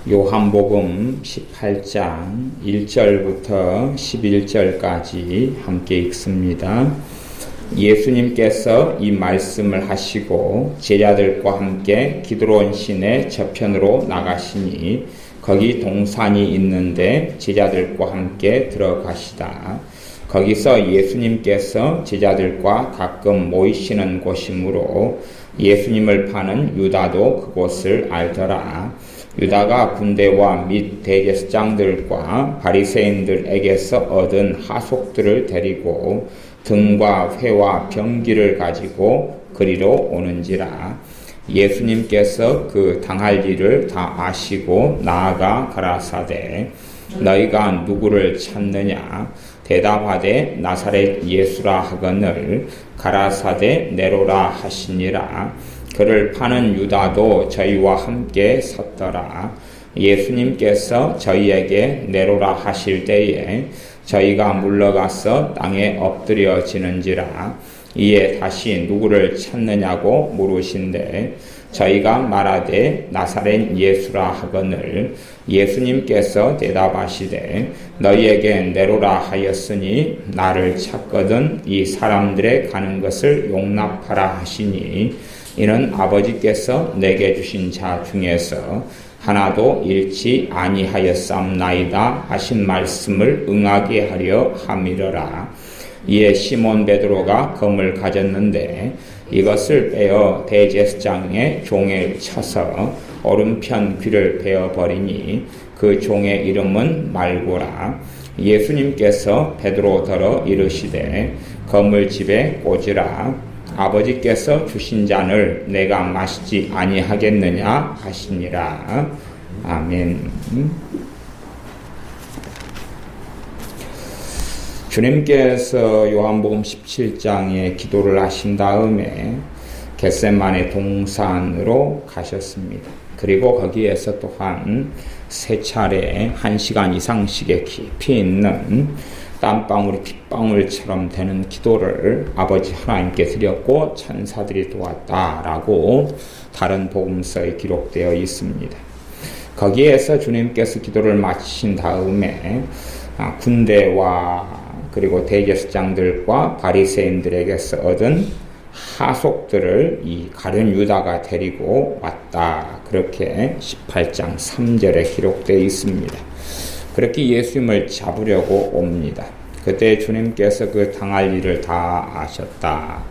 요한복음 18장 1절부터 11절까지 함께 읽습니다. 예수님께서 이 말씀을 하시고 제자들과 함께 기드론 시내 저편으로 나가시니 거기 동산이 있는데 제자들과 함께 들어가시다. 거기서 예수님께서 제자들과 가끔 모이시는 곳이므로 예수님을 파는 유다도 그곳을 알더라. 유다가 군대와 및 대제사장들과 바리새인들에게서 얻은 하속들을 데리고 등과 회와 병기를 가지고 그리로 오는지라. 예수님께서 그 당할 일을 다 아시고 나아가 가라사대 너희가 누구를 찾느냐? 대답하되 나사렛 예수라 하거늘. 가라사대 내로라 하시니라. 그를 파는 유다도 저희와 함께 섰더라. 예수님께서 저희에게 내로라 하실 때에 저희가 물러가서 땅에 엎드려지는지라. 이에 다시 누구를 찾느냐고 물으신대 저희가 말하되 나사렛 예수라 하거늘. 예수님께서 대답하시되 너희에게 내로라 하였으니 나를 찾거든 이 사람들의 가는 것을 용납하라 하시니 이는 아버지께서 내게 주신 자 중에서 하나도 잃지 아니하였사옵나이다 하신 말씀을 응하게 하려 함이러라. 이에 시몬 베드로가 검을 가졌는데 이것을 빼어 대제사장의 종에 쳐서 오른편 귀를 베어버리니 그 종의 이름은 말고라. 예수님께서 베드로더러 이르시되 검을 집에 꽂으라. 아버지께서 주신 잔을 내가 마시지 아니하겠느냐 하시니라. 아멘. 주님께서 요한복음 17장에 기도를 하신 다음에 겟세마네 동산으로 가셨습니다. 그리고 거기에서 또한 세 차례 1시간 이상씩의 깊이 있는 땀방울이 빗방울처럼 되는 기도를 아버지 하나님께 드렸고 천사들이 도왔다라고 다른 복음서에 기록되어 있습니다. 거기에서 주님께서 기도를 마치신 다음에 군대와 그리고 대제사장들과 바리새인들에게서 얻은 하속들을 이 가룟 유다가 데리고 왔다. 그렇게 18장 3절에 기록되어 있습니다. 그렇게 예수님을 잡으려고 옵니다. 그때 주님께서 그 당할 일을 다 아셨다.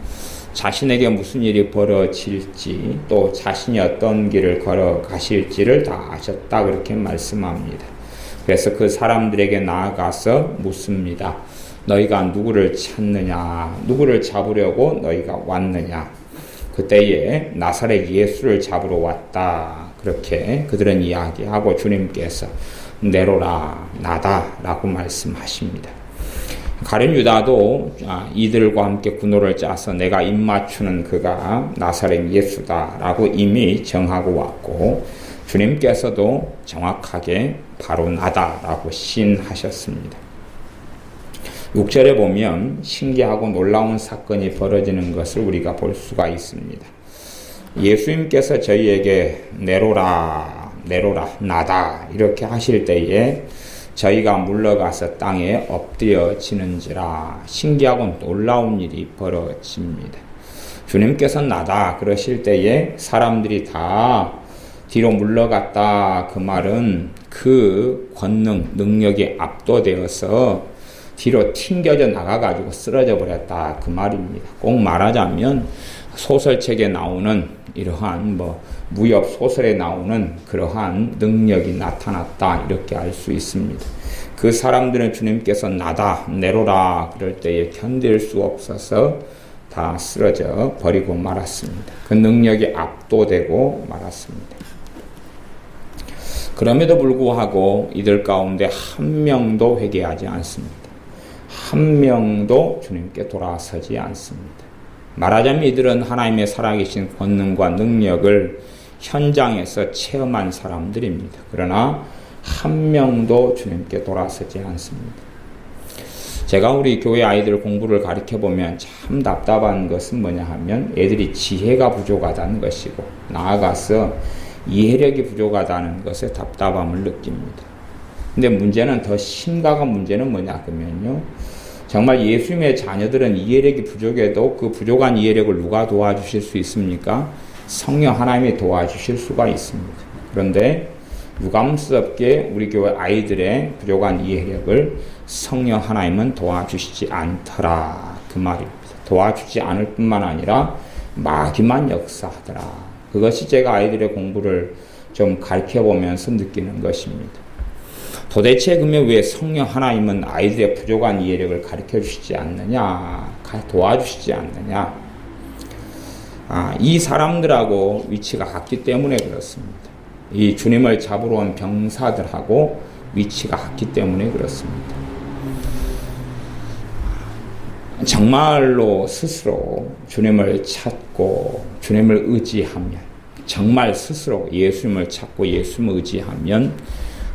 자신에게 무슨 일이 벌어질지 또 자신이 어떤 길을 걸어가실지를 다 아셨다. 그렇게 말씀합니다. 그래서 그 사람들에게 나아가서 묻습니다. 너희가 누구를 찾느냐? 누구를 잡으려고 너희가 왔느냐? 그때에 나사렛 예수를 잡으러 왔다. 그렇게 그들은 이야기하고 주님께서 내로라 나다 라고 말씀하십니다. 가룟 유다도 이들과 함께 군호를 짜서 내가 입맞추는 그가 나사렛 예수다 라고 이미 정하고 왔고 주님께서도 정확하게 바로 나다 라고 시인하셨습니다. 6절에 보면 신기하고 놀라운 사건이 벌어지는 것을 우리가 볼 수가 있습니다. 예수님께서 저희에게 내로라 나다 이렇게 하실 때에 저희가 물러가서 땅에 엎드려지는지라. 신기하고 놀라운 일이 벌어집니다. 주님께서 나다 그러실 때에 사람들이 다 뒤로 물러갔다. 그 말은 그 권능 능력이 압도되어서 뒤로 튕겨져 나가가지고 쓰러져 버렸다. 그 말입니다. 꼭 말하자면 소설책에 나오는 이러한 무협 소설에 나오는 그러한 능력이 나타났다. 이렇게 알 수 있습니다. 그 사람들은 주님께서 나다, 내로라 그럴 때에 견딜 수 없어서 다 쓰러져 버리고 말았습니다. 그 능력이 압도되고 말았습니다. 그럼에도 불구하고 이들 가운데 한 명도 회개하지 않습니다. 한 명도 주님께 돌아서지 않습니다. 말하자면 이들은 하나님의 살아계신 권능과 능력을 현장에서 체험한 사람들입니다. 그러나 한 명도 주님께 돌아서지 않습니다. 제가 우리 교회 아이들 공부를 가르쳐보면 참 답답한 것은 뭐냐 하면 애들이 지혜가 부족하다는 것이고 나아가서 이해력이 부족하다는 것에 답답함을 느낍니다. 근데 문제는 더 심각한 문제는 뭐냐 그러면요. 정말 예수님의 자녀들은 이해력이 부족해도 그 부족한 이해력을 누가 도와주실 수 있습니까? 성령 하나님이 도와주실 수가 있습니다. 그런데 유감스럽게 우리 교회 아이들의 부족한 이해력을 성령 하나님은 도와주시지 않더라 그 말입니다. 도와주지 않을 뿐만 아니라 마귀만 역사하더라. 그것이 제가 아이들의 공부를 좀 가르쳐보면서 느끼는 것입니다. 도대체 그러면 왜 성령 하나님은 아이들의 부족한 이해력을 가르쳐 주시지 않느냐, 도와주시지 않느냐? 이 사람들하고 위치가 같기 때문에 그렇습니다. 이 주님을 잡으러 온 병사들하고 위치가 같기 때문에 그렇습니다. 정말로 스스로 주님을 찾고 주님을 의지하면, 정말 스스로 예수님을 찾고 예수님을 의지하면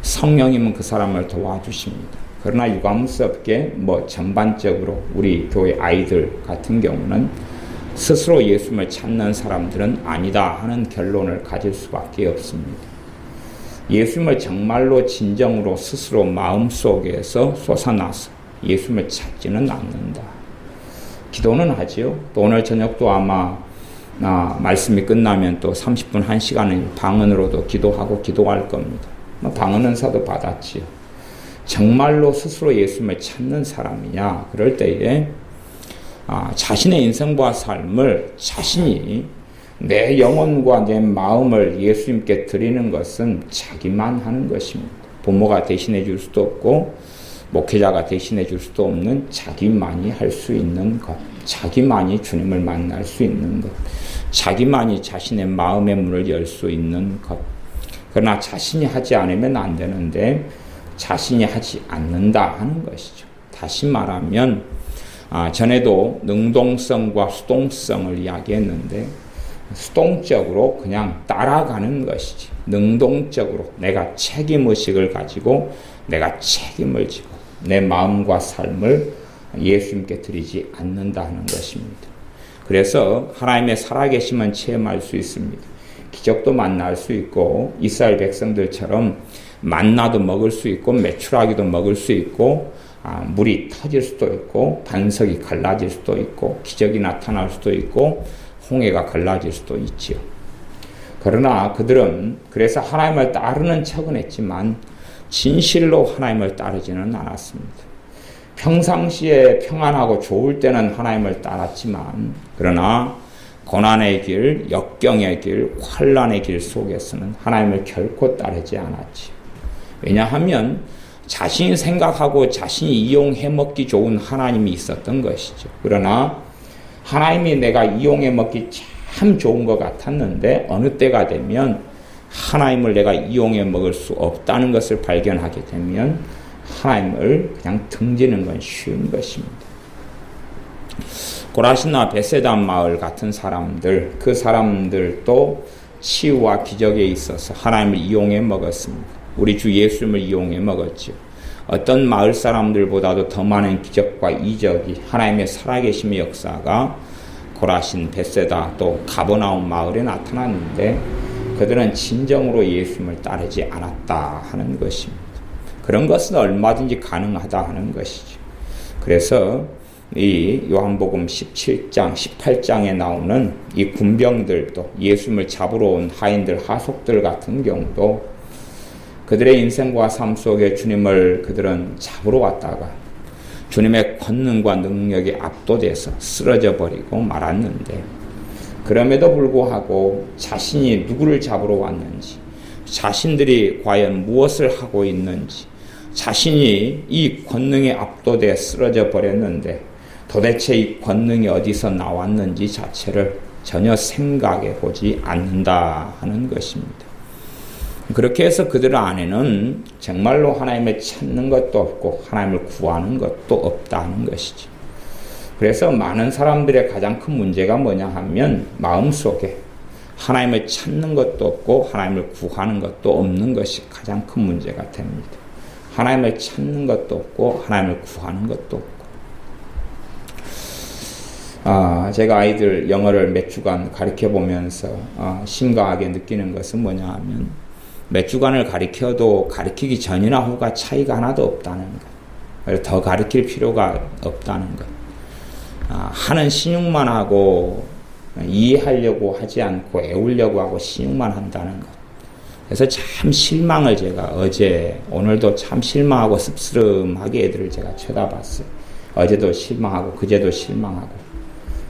성령님은 그 사람을 도와주십니다. 그러나 유감스럽게 전반적으로 우리 교회 아이들 같은 경우는 스스로 예수님을 찾는 사람들은 아니다 하는 결론을 가질 수밖에 없습니다. 예수님을 정말로 진정으로 스스로 마음속에서 솟아나서 예수님을 찾지는 않는다. 기도는 하지요. 또 오늘 저녁도 아마 말씀이 끝나면 또 30분 1시간은 방언으로도 기도하고 기도할 겁니다. 방언 은사도 받았지요. 정말로 스스로 예수님을 찾는 사람이냐? 그럴 때에 자신의 인생과 삶을 자신이 내 영혼과 내 마음을 예수님께 드리는 것은 자기만 하는 것입니다. 부모가 대신해 줄 수도 없고 목회자가 대신해 줄 수도 없는 자기만이 할 수 있는 것, 자기만이 주님을 만날 수 있는 것, 자기만이 자신의 마음의 문을 열 수 있는 것. 그러나 자신이 하지 않으면 안 되는데 자신이 하지 않는다 하는 것이죠. 다시 말하면 전에도 능동성과 수동성을 이야기했는데 수동적으로 그냥 따라가는 것이지, 능동적으로 내가 책임의식을 가지고 내가 책임을 지고 내 마음과 삶을 예수님께 드리지 않는다 하는 것입니다. 그래서 하나님의 살아계심은 체험할 수 있습니다. 기적도 만날 수 있고 이스라엘 백성들처럼 만나도 먹을 수 있고 메추라기도 먹을 수 있고 물이 터질 수도 있고 반석이 갈라질 수도 있고 기적이 나타날 수도 있고 홍해가 갈라질 수도 있지요. 그러나 그들은 그래서 하나님을 따르는 척은 했지만 진실로 하나님을 따르지는 않았습니다. 평상시에 평안하고 좋을 때는 하나님을 따랐지만 그러나 고난의 길, 역경의 길, 환난의 길 속에서는 하나님을 결코 따르지 않았지. 왜냐하면 자신이 생각하고 자신이 이용해 먹기 좋은 하나님이 있었던 것이죠. 그러나 하나님이 내가 이용해 먹기 참 좋은 것 같았는데 어느 때가 되면 하나님을 내가 이용해 먹을 수 없다는 것을 발견하게 되면 하나님을 그냥 등지는 건 쉬운 것입니다. 고라시나 베세다 마을 같은 사람들, 그 사람들도 치유와 기적에 있어서 하나님을 이용해 먹었습니다. 우리 주 예수님을 이용해 먹었죠. 어떤 마을 사람들보다도 더 많은 기적과 이적이 하나님의 살아계심의 역사가 고라신, 베세다 또 가버나움 마을에 나타났는데 그들은 진정으로 예수님을 따르지 않았다 하는 것입니다. 그런 것은 얼마든지 가능하다 하는 것이죠. 그래서 이 요한복음 17장, 18장에 나오는 이 군병들도 예수님을 잡으러 온 하인들, 하속들 같은 경우도 그들의 인생과 삶 속에 주님을 그들은 잡으러 왔다가 주님의 권능과 능력에 압도돼서 쓰러져 버리고 말았는데 그럼에도 불구하고 자신이 누구를 잡으러 왔는지, 자신들이 과연 무엇을 하고 있는지, 자신이 이 권능에 압도돼 쓰러져 버렸는데 도대체 이 권능이 어디서 나왔는지 자체를 전혀 생각해 보지 않는다 하는 것입니다. 그렇게 해서 그들 안에는 정말로 하나님을 찾는 것도 없고 하나님을 구하는 것도 없다는 것이죠. 그래서 많은 사람들의 가장 큰 문제가 뭐냐 하면 마음속에 하나님을 찾는 것도 없고 하나님을 구하는 것도 없는 것이 가장 큰 문제가 됩니다. 하나님을 찾는 것도 없고 하나님을 구하는 것도 없고 제가 아이들 영어를 몇 주간 가르쳐 보면서 심각하게 느끼는 것은 뭐냐 하면 몇 주간을 가르쳐도 가르치기 전이나 후가 차이가 하나도 없다는 것. 더 가르칠 필요가 없다는 것. 하는 신용만 하고 이해하려고 하지 않고 애우려고 하고 신용만 한다는 것. 그래서 참 실망을 제가 어제 오늘도 참 실망하고 씁쓸하게 애들을 제가 쳐다봤어요. 어제도 실망하고 그제도 실망하고.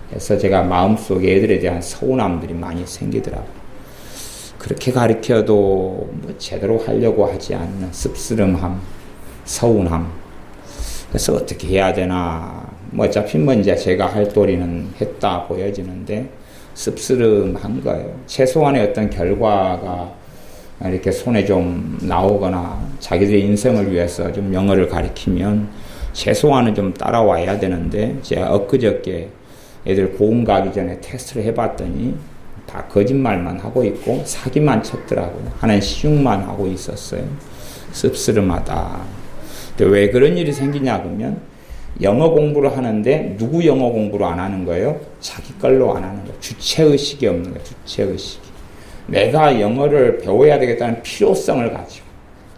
그래서 제가 마음속에 애들에 대한 서운함들이 많이 생기더라고요. 그렇게 가르쳐도 뭐 제대로 하려고 하지 않는 씁쓸함, 서운함. 그래서 어떻게 해야 되나. 뭐 어차피 이제 제가 할 도리는 했다 보여지는데 씁쓸한 거예요. 최소한의 어떤 결과가 이렇게 손에 좀 나오거나 자기들의 인생을 위해서 좀 영어를 가르치면 최소한은 좀 따라와야 되는데 제가 엊그저께 애들 고음 가기 전에 테스트를 해봤더니 다 거짓말만 하고 있고 사기만 쳤더라고요. 하는 시중만 하고 있었어요. 씁쓸하다. 근데 왜 그런 일이 생기냐 그러면 영어 공부를 하는데 누구 영어 공부를 안 하는 거예요? 자기 걸로 안 하는 거예요. 주체의식이 없는 거예요. 주체의식이. 내가 영어를 배워야 되겠다는 필요성을 가지고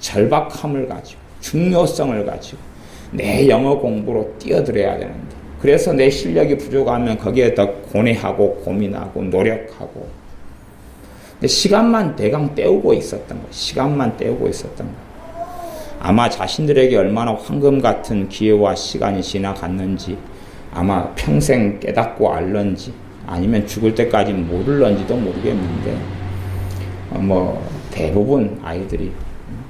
절박함을 가지고 중요성을 가지고 내 영어 공부로 뛰어들어야 되는데 그래서 내 실력이 부족하면 거기에 더 고뇌하고 고민하고 노력하고 근데 시간만 대강 때우고 있었던 거예요. 시간만 때우고 있었던 거예요. 아마 자신들에게 얼마나 황금 같은 기회와 시간이 지나갔는지 아마 평생 깨닫고 알런지 아니면 죽을 때까지 모를런지도 모르겠는데 뭐 대부분 아이들이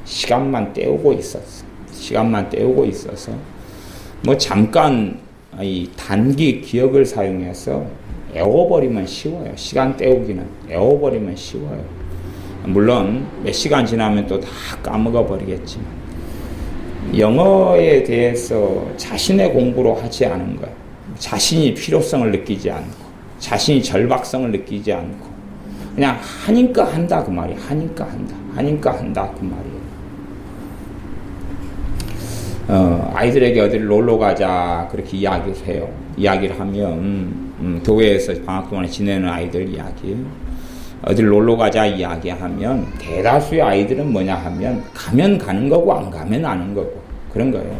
시간만 때우고 있었어. 시간만 때우고 있어서 뭐 잠깐 이 단기 기억을 사용해서 애워버리면 쉬워요. 시간 때우기는 애워버리면 쉬워요. 물론 몇 시간 지나면 또 다 까먹어 버리겠지만 영어에 대해서 자신의 공부로 하지 않은 거예요. 자신이 필요성을 느끼지 않고 자신이 절박성을 느끼지 않고 그냥 하니까 한다 그 말이에요. 하니까 한다. 하니까 한다 그 말이에요. 아이들에게 어디를 놀러 가자 그렇게 이야기를 해요. 이야기를 하면 교회에서 방학 동안에 지내는 아이들 이야기 어디를 놀러 가자 이야기하면 대다수의 아이들은 뭐냐 하면 가면 가는 거고 안 가면 아는 거고 그런 거예요.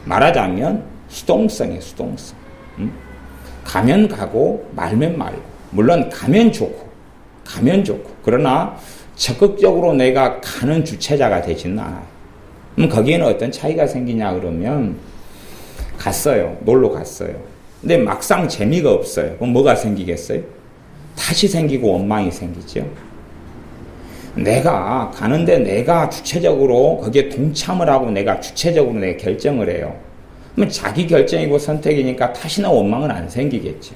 말하자면 수동성이에요. 수동성. 가면 가고 말면 말고 물론 가면 좋고 그러나 적극적으로 내가 가는 주체자가 되지는 않아요. 그럼 거기에는 어떤 차이가 생기냐 그러면 갔어요. 놀러 갔어요. 근데 막상 재미가 없어요. 그럼 뭐가 생기겠어요? 탓이 생기고 원망이 생기죠. 내가 가는데 내가 주체적으로 거기에 동참을 하고 내가 주체적으로 내가 결정을 해요. 그러면 자기 결정이고 선택이니까 탓이나 원망은 안 생기겠죠.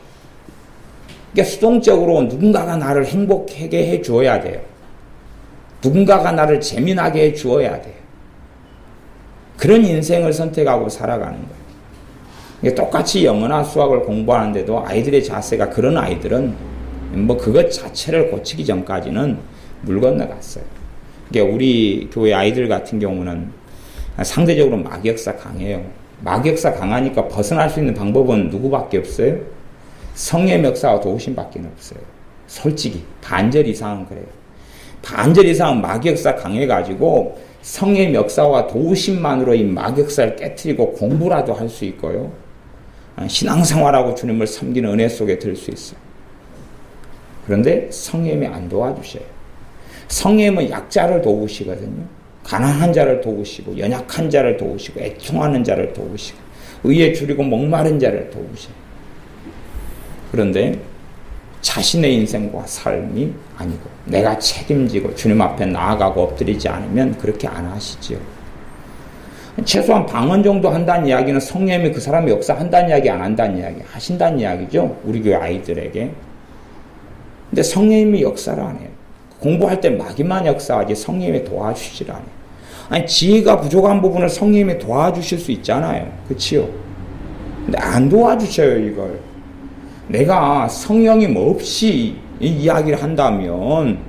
그러니까 수동적으로 누군가가 나를 행복하게 해 주어야 돼요. 누군가가 나를 재미나게 해 주어야 돼요. 그런 인생을 선택하고 살아가는 거예요. 똑같이 영어나 수학을 공부하는데도 아이들의 자세가 그런 아이들은 뭐 그것 자체를 고치기 전까지는 물 건너갔어요. 그러니까 우리 교회 아이들 같은 경우는 상대적으로 막역사 강해요. 막역사 강하니까 벗어날 수 있는 방법은 누구밖에 없어요? 성의 역사와 도우심밖에 없어요. 솔직히 반절 이상은 그래요. 반절 이상은 막역사 강해가지고 성의 역사와 도우심만으로 이 막역사를 깨트리고 공부라도 할 수 있고요. 신앙생활하고 주님을 섬기는 은혜 속에 들 수 있어요. 그런데 성령님이 안 도와주셔요. 성령님은 약자를 도우시거든요. 가난한 자를 도우시고 연약한 자를 도우시고 애통하는 자를 도우시고 의에 줄이고 목마른 자를 도우셔요. 그런데 자신의 인생과 삶이 아니고 내가 책임지고 주님 앞에 나아가고 엎드리지 않으면 그렇게 안 하시지요. 최소한 방언 정도 한다는 이야기는 성령님이 그 사람의 역사한다는 이야기 안 한다는 이야기 하신다는 이야기죠. 우리 교회 아이들에게. 근데 성령님이 역사를 안 해요. 공부할 때 마귀만 역사하지 성령님이 도와주시질 않아요. 아니 지혜가 부족한 부분을 성령님이 도와주실 수 있잖아요. 그치요? 근데 안 도와주셔요 이걸. 내가 성령님 없이 이야기를 한다면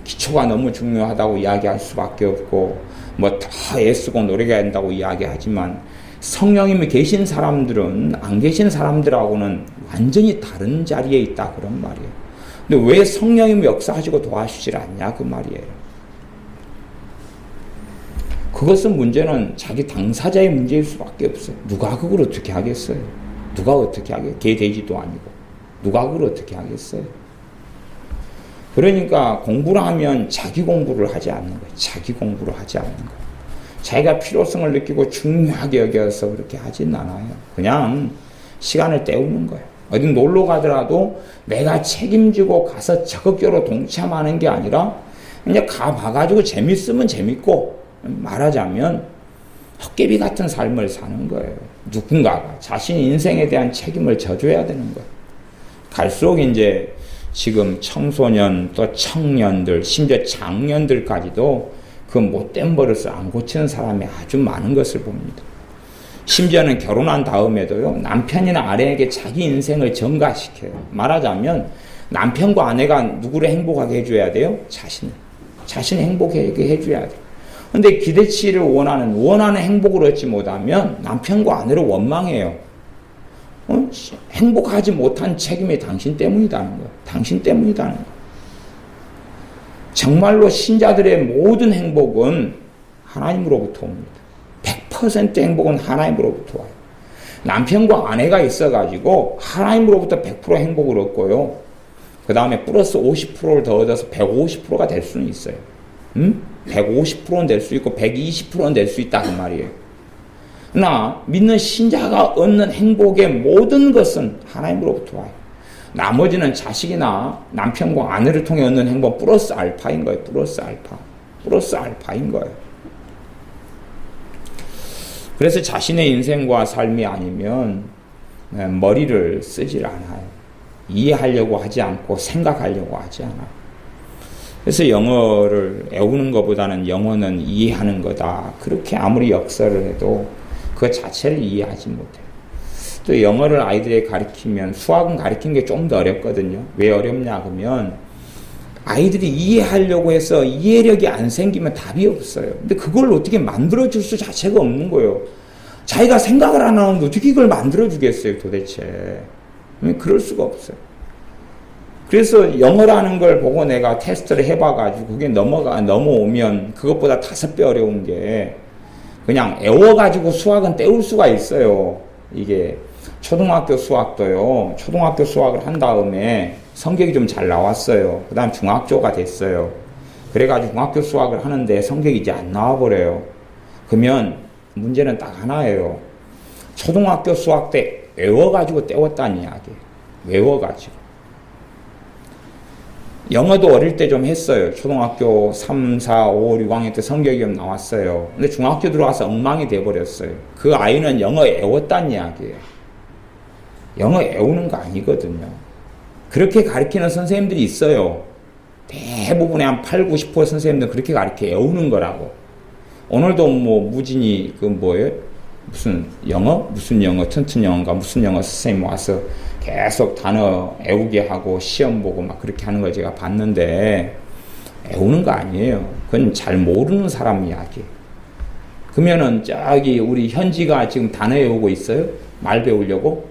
기초가 너무 중요하다고 이야기할 수밖에 없고 뭐 더 애쓰고 노력해야 한다고 이야기하지만 성령님이 계신 사람들은 안 계신 사람들하고는 완전히 다른 자리에 있다 그런 말이에요. 근데 왜 성령님이 역사하시고 도와주질 않냐 그 말이에요. 그것은 문제는 자기 당사자의 문제일 수밖에 없어요. 누가 그걸 어떻게 하겠어요? 누가 어떻게 하겠어요? 개 돼지도 아니고 누가 그걸 어떻게 하겠어요? 그러니까 공부를 하면 자기 공부를 하지 않는 거예요. 자기 공부를 하지 않는 거예요. 자기가 필요성을 느끼고 중요하게 여겨서 그렇게 하진 않아요. 그냥 시간을 때우는 거예요. 어디 놀러 가더라도 내가 책임지고 가서 적극적으로 동참하는 게 아니라 그냥 가봐가지고 재밌으면 재밌고 말하자면 헛개비 같은 삶을 사는 거예요. 누군가가 자신 인생에 대한 책임을 져줘야 되는 거예요. 갈수록 이제 지금 청소년 또 청년들 심지어 장년들까지도 그 못된 버릇을 안 고치는 사람이 아주 많은 것을 봅니다. 심지어는 결혼한 다음에도요 남편이나 아내에게 자기 인생을 전가시켜요. 말하자면 남편과 아내가 누구를 행복하게 해줘야 돼요? 자신을 행복하게 해줘야 돼요. 근데 기대치를 원하는 행복을 얻지 못하면 남편과 아내를 원망해요. 행복하지 못한 책임이 당신 때문이라는 거예요. 당신 때문이라는 거예요. 정말로 신자들의 모든 행복은 하나님으로부터 옵니다. 100% 행복은 하나님으로부터 와요. 남편과 아내가 있어가지고 하나님으로부터 100% 행복을 얻고요. 그 다음에 플러스 50%를 더 얻어서 150%가 될 수는 있어요. 150%는 될 수 있고 120%는 될 수 있다 그 말이에요. 그러나 믿는 신자가 얻는 행복의 모든 것은 하나님으로부터 와요. 나머지는 자식이나 남편과 아내를 통해 얻는 행복 플러스 알파인 거예요. 플러스 알파인 거예요. 그래서 자신의 인생과 삶이 아니면 머리를 쓰질 않아요. 이해하려고 하지 않고 생각하려고 하지 않아요. 그래서 영어를 외우는 것보다는 영어는 이해하는 거다. 그렇게 아무리 역설을 해도 그 자체를 이해하지 못해요. 또 영어를 아이들에게 가르치면 수학은 가르치는 게 좀 더 어렵거든요. 왜 어렵냐 그러면 아이들이 이해하려고 해서 이해력이 안 생기면 답이 없어요. 근데 그걸 어떻게 만들어줄 수 자체가 없는 거예요. 자기가 생각을 안 하는데 어떻게 이걸 만들어주겠어요 도대체. 그럴 수가 없어요. 그래서 영어라는 걸 보고 내가 테스트를 해봐가지고 그게 넘어오면 그것보다 5배 어려운 게 그냥 애워가지고 수학은 때울 수가 있어요. 이게 초등학교 수학도요. 초등학교 수학을 한 다음에 성적이 좀 잘 나왔어요. 그 다음 중학교가 됐어요. 그래가지고 중학교 수학을 하는데 성적이 이제 안 나와버려요. 그러면 문제는 딱 하나예요. 초등학교 수학 때 외워가지고 때웠다는 이야기예요. 외워가지고. 영어도 어릴 때 좀 했어요. 초등학교 3, 4, 5, 6학년 때 성적이 좀 나왔어요. 근데 중학교 들어와서 엉망이 돼버렸어요. 그 아이는 영어 외웠다는 이야기예요. 영어 외우는 거 아니거든요. 그렇게 가르치는 선생님들이 있어요. 대부분의 한 8, 90% 선생님들은 그렇게 가르쳐 외우는 거라고. 오늘도 무진이 무슨 영어, 튼튼 영어인가 무슨 영어 선생님 와서 계속 단어 외우게 하고 시험 보고 막 그렇게 하는 걸 제가 봤는데 외우는 거 아니에요. 그건 잘 모르는 사람 이야기. 그러면은 저기 우리 현지가 지금 단어 외우고 있어요? 말 배우려고?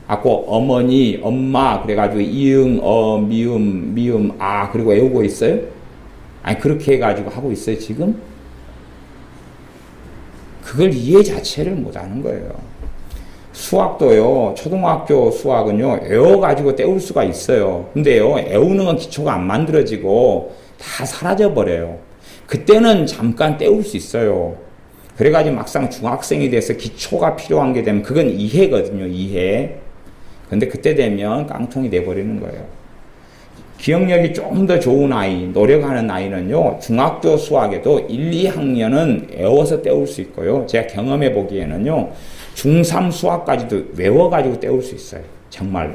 아까 어머니, 엄마 그래가지고 이응, 미음, 그리고 외우고 있어요? 아니 그렇게 해가지고 하고 있어요 지금? 그걸 이해 자체를 못하는 거예요. 수학도요, 초등학교 수학은요, 외워가지고 때울 수가 있어요. 근데요, 외우는 건 기초가 안 만들어지고 다 사라져버려요. 그때는 잠깐 때울 수 있어요. 그래가지고 막상 중학생이 돼서 기초가 필요한 게 되면 그건 이해거든요, 이해. 근데 그때 되면 깡통이 돼버리는 거예요. 기억력이 좀 더 좋은 아이, 노력하는 아이는요, 중학교 수학에도 1, 2학년은 외워서 때울 수 있고요. 제가 경험해 보기에는요, 중3 수학까지도 외워가지고 때울 수 있어요. 정말로.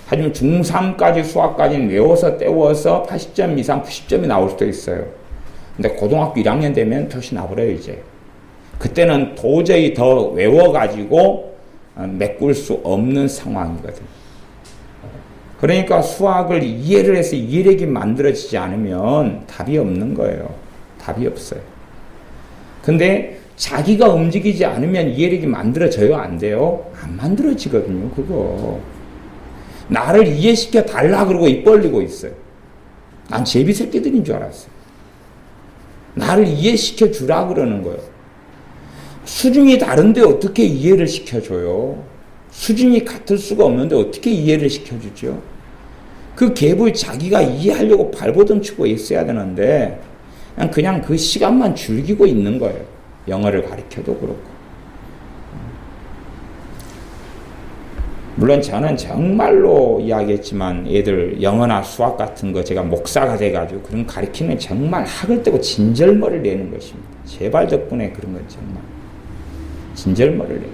하지만 중3까지 수학까지는 외워서 때워서 80점 이상 90점이 나올 수도 있어요. 근데 고등학교 1학년 되면 표시 나버려요, 이제. 그때는 도저히 더 외워가지고 메꿀 수 없는 상황이거든요. 그러니까 수학을 이해를 해서 이해력이 만들어지지 않으면 답이 없는 거예요. 답이 없어요. 근데 자기가 움직이지 않으면 이해력이 만들어져요? 안 돼요? 안 만들어지거든요, 그거. 나를 이해시켜 달라 그러고 입 벌리고 있어요. 난 제비 새끼들인 줄 알았어요. 나를 이해시켜 주라 그러는 거예요. 수준이 다른데 어떻게 이해를 시켜줘요? 수준이 같을 수가 없는데 어떻게 이해를 시켜주죠? 그 갭을 자기가 이해하려고 발버둥 치고 있어야 되는데 그냥 그 시간만 즐기고 있는 거예요. 영어를 가르쳐도 그렇고. 물론 저는 정말로 이야기했지만 애들 영어나 수학 같은 거 제가 목사가 돼가지고 그런 가르치는 정말 학을 떼고 진절머리를 내는 것입니다. 제발 덕분에 그런 건 정말 진절머리를 내요.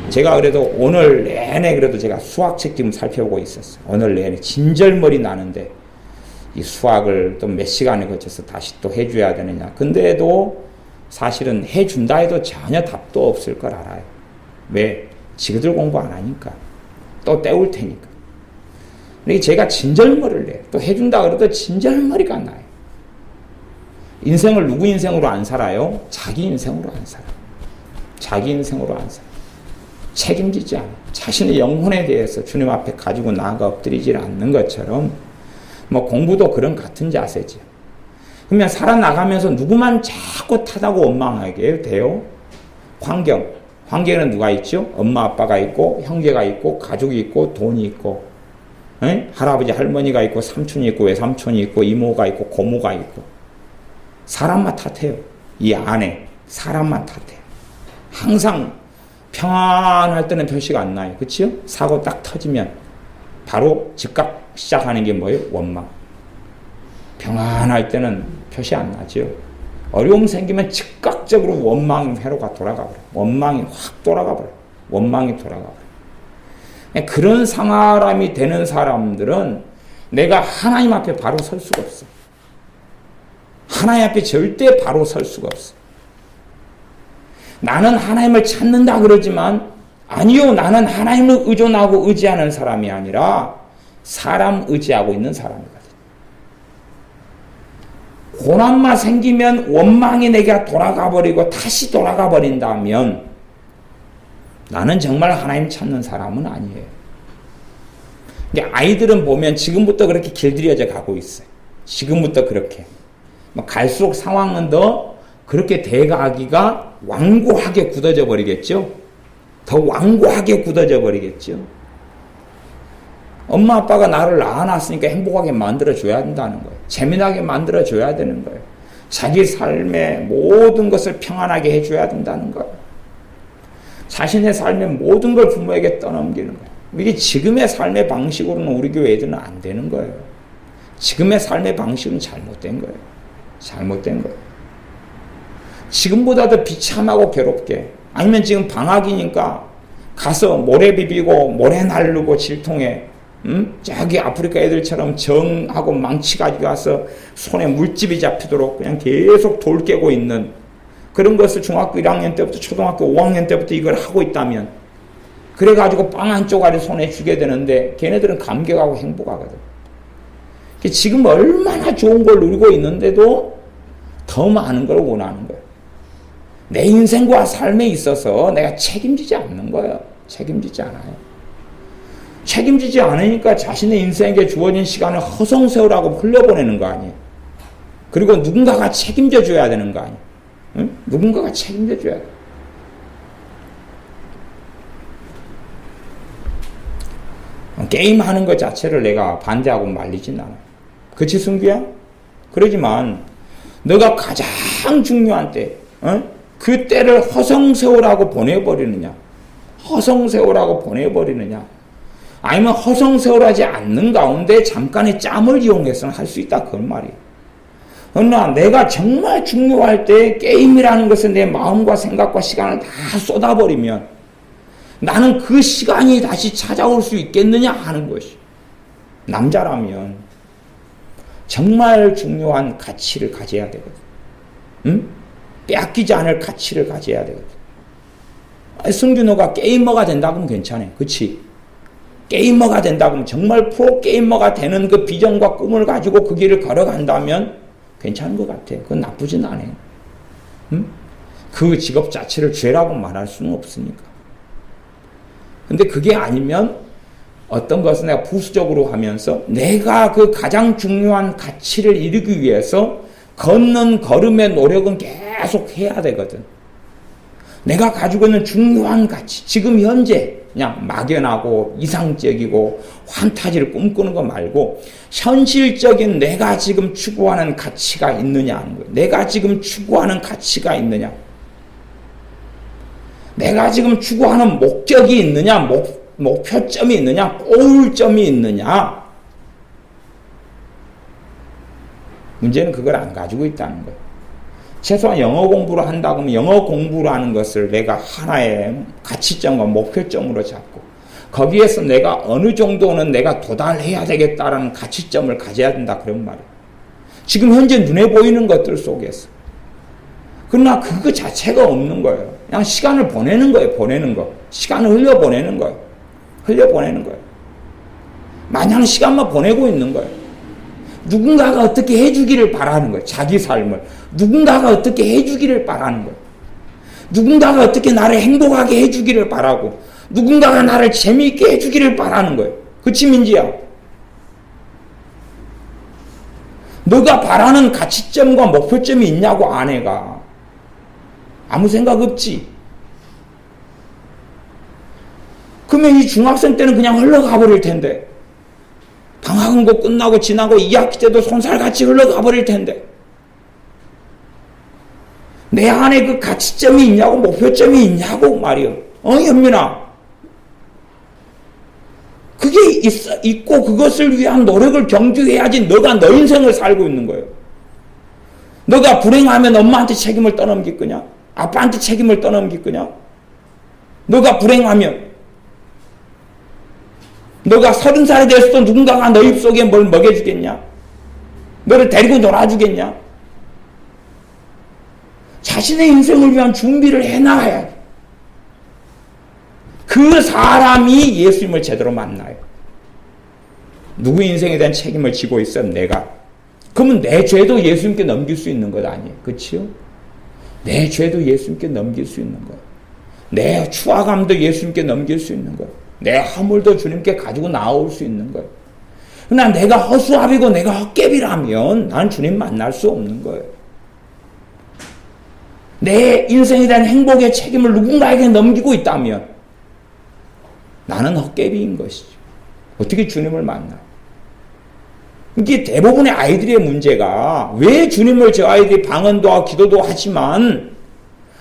제가 그래도 오늘 내내 그래도 제가 수학책 지금 살펴보고 있었어요. 오늘 내내 진절머리 나는데 이 수학을 또 몇 시간에 거쳐서 다시 또 해줘야 되느냐. 근데도 사실은 해준다 해도 전혀 답도 없을 걸 알아요. 왜? 지그들 공부 안 하니까. 또 때울 테니까. 그러니까 제가 진절머리를 내요. 또 해준다 그래도 진절머리가 나요. 인생을 누구 인생으로 안 살아요? 자기 인생으로 안 살아요. 자기 인생으로 안 살아요. 책임지지 않아요. 자신의 영혼에 대해서 주님 앞에 가지고 나아가 엎드리지 않는 것처럼 뭐 공부도 그런 같은 자세죠. 그러면 살아나가면서 누구만 자꾸 탓하고 원망하게 돼요? 환경에는 누가 있죠? 엄마 아빠가 있고 형제가 있고 가족이 있고 돈이 있고 할아버지 할머니가 있고 삼촌이 있고 외삼촌이 있고 이모가 있고 고모가 있고 사람만 탓해요. 이 안에 사람만 탓해요. 항상 평안할 때는 표시가 안 나요. 그치요? 사고 딱 터지면 바로 즉각 시작하는 게 뭐예요? 원망. 평안할 때는 표시 안 나죠. 어려움 생기면 즉각적으로 원망 회로가 돌아가 버려요. 원망이 확 돌아가 버려요. 원망이 돌아가 버려요. 그런 사람이 되는 사람들은 내가 하나님 앞에 바로 설 수가 없어. 하나님 앞에 절대 바로 설 수가 없어. 나는 하나님을 찾는다 그러지만 아니요, 나는 하나님을 의존하고 의지하는 사람이 아니라 사람 의지하고 있는 사람이거든. 고난만 생기면 원망이 내가 돌아가 버리고 다시 돌아가 버린다면 나는 정말 하나님 찾는 사람은 아니에요. 아이들은 보면 지금부터 그렇게 길들여져 가고 있어요. 지금부터 그렇게. 갈수록 상황은 더 그렇게 돼가기가 완고하게 굳어져 버리겠죠. 더 완고하게 굳어져 버리겠죠. 엄마 아빠가 나를 낳아놨으니까 행복하게 만들어줘야 된다는 거예요. 재미나게 만들어줘야 되는 거예요. 자기 삶의 모든 것을 평안하게 해줘야 된다는 거예요. 자신의 삶의 모든 걸 부모에게 떠넘기는 거예요. 이게 지금의 삶의 방식으로는 우리 교회 애들은 안 되는 거예요. 지금의 삶의 방식은 잘못된 거예요. 잘못된 거예요. 지금보다 더 비참하고 괴롭게, 아니면 지금 방학이니까 가서 모래 비비고 모래 날르고 질통에 저기 아프리카 애들처럼 정하고 망치 가지고 와서 손에 물집이 잡히도록 그냥 계속 돌 깨고 있는 그런 것을 중학교 1학년 때부터 초등학교 5학년 때부터 이걸 하고 있다면, 그래가지고 빵 한 쪼가리 손에 주게 되는데 걔네들은 감격하고 행복하거든. 지금 얼마나 좋은 걸 누리고 있는데도 더 많은 걸 원하는 거예요. 내 인생과 삶에 있어서 내가 책임지지 않는 거예요. 책임지지 않아요. 책임지지 않으니까 자신의 인생에 주어진 시간을 허송세월하고 흘려보내는 거 아니에요. 그리고 누군가가 책임져 줘야 되는 거 아니에요. 응? 누군가가 책임져 줘야 돼. 게임하는 것 자체를 내가 반대하고 말리진 않아요. 그치, 승규야? 그러지만 너가 가장 중요한 때, 그 때를 허송세월하고 보내버리느냐, 허송세월하고 보내버리느냐, 아니면 허송세월하지 않는 가운데 잠깐의 짬을 이용해서는 할 수 있다, 그런 말이에요. 그러나 내가 정말 중요할 때 게임이라는 것은 내 마음과 생각과 시간을 다 쏟아버리면 나는 그 시간이 다시 찾아올 수 있겠느냐 하는 것이. 남자라면 정말 중요한 가치를 가져야 되거든. 응? 빼앗기지 않을 가치를 가져야 되거든. 승준호가 게이머가 된다고 하면 괜찮아. 그치? 게이머가 된다고 하면 정말 프로게이머가 되는 그 비전과 꿈을 가지고 그 길을 걸어간다면 괜찮은 것 같아. 그건 나쁘진 않아요. 응? 그 직업 자체를 죄라고 말할 수는 없으니까. 근데 그게 아니면 어떤 것은 내가 부수적으로 하면서 내가 그 가장 중요한 가치를 이루기 위해서 걷는 걸음의 노력은 계속 해야 되거든. 내가 가지고 있는 중요한 가치, 지금 현재 그냥 막연하고 이상적이고 환타지를 꿈꾸는 거 말고 현실적인 내가 지금 추구하는 가치가 있느냐 하는 거예요. 내가 지금 추구하는 가치가 있느냐. 내가 지금 추구하는 목적이 있느냐, 목표점이 있느냐, 골점이 있느냐. 문제는 그걸 안 가지고 있다는 거예요. 최소한 영어 공부를 한다고 하면 영어 공부라는 것을 내가 하나의 가치점과 목표점으로 잡고 거기에서 내가 어느 정도는 내가 도달해야 되겠다라는 가치점을 가져야 된다 그런 말이에요. 지금 현재 눈에 보이는 것들 속에서. 그러나 그거 자체가 없는 거예요. 그냥 시간을 보내는 거예요. 보내는 거. 시간을 흘려보내는 거예요. 흘려보내는 거예요. 마냥 시간만 보내고 있는 거예요. 누군가가 어떻게 해주기를 바라는 거예요. 자기 삶을. 누군가가 어떻게 해주기를 바라는 거예요. 누군가가 어떻게 나를 행복하게 해주기를 바라고 누군가가 나를 재미있게 해주기를 바라는 거예요. 그치 민지야? 너가 바라는 가치점과 목표점이 있냐고 아내가. 아무 생각 없지. 그러면 이 중학생 때는 그냥 흘러가 버릴 텐데 방학은고 끝나고 지나고 2학기 때도 손살같이 흘러가 버릴 텐데 내 안에 그 가치점이 있냐고 목표점이 있냐고 말이요. 현민아. 그게 있고 그것을 위한 노력을 경주해야지 너가 너 인생을 살고 있는 거예요. 너가 불행하면 엄마한테 책임을 떠넘길 거냐? 아빠한테 책임을 떠넘길 거냐? 너가 불행하면 너가 30살이 됐어도 누군가가 너 입속에 뭘 먹여주겠냐? 너를 데리고 놀아주겠냐? 자신의 인생을 위한 준비를 해나가야 돼. 그 사람이 예수님을 제대로 만나요. 누구 인생에 대한 책임을 지고 있어? 내가. 그러면 내 죄도 예수님께 넘길 수 있는 것 아니에요? 그치요? 내 죄도 예수님께 넘길 수 있는 거예요. 내 추악함도 예수님께 넘길 수 있는 거예요. 내 허물도 주님께 가지고 나올 수 있는 거예요. 그러나 내가 허수아비고 내가 헛개비라면 난 주님 만날 수 없는 거예요. 내 인생에 대한 행복의 책임을 누군가에게 넘기고 있다면 나는 헛개비인 것이죠. 어떻게 주님을 만나요? 이게 대부분의 아이들의 문제가 왜 주님을 저 아이들이 방언도 하고 기도도 하지만